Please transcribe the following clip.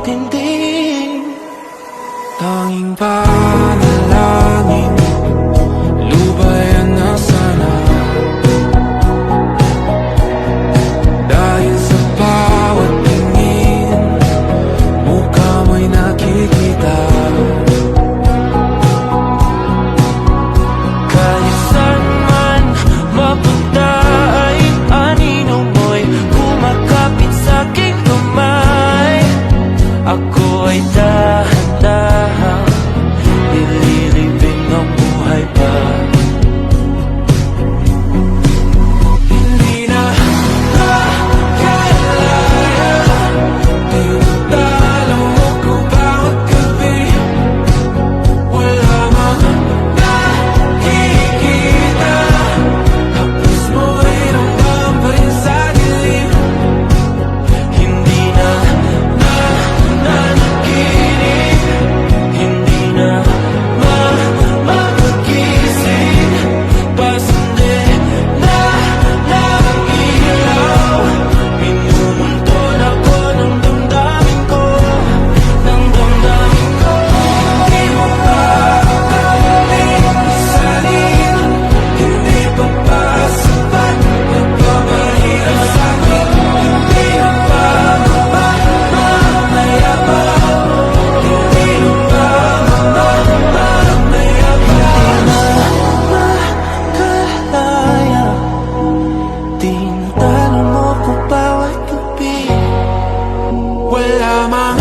tindi. Tanging panalangin, lubayan na sana. Dahil sa bawat tingin, mukha mo'y nakikita. Kahit saan man mapunta ay anino mo'y kumakapit sa'king kamay. Ako ay dahan-dahan nililibing ang buhay pa. Hindi na makalaya, tinatalo mo ko bawat gabi. Wala mang nakikita, hapos mo ay ramdam pa rin sa dilim. Hindi na nanaginip, hindi na mapagising. Pasande na ng ilaw, minumultol ako ng damdamin ko, ng damdamin ko. Di mo pa akalain, isalin, hindi pa ba sapat, nagpapahirap sa'kin. Hindi na ba mamayabang, hindi na ba mamayabang. Makalaya, tinatalo mo ko bawat gabi. Wala mang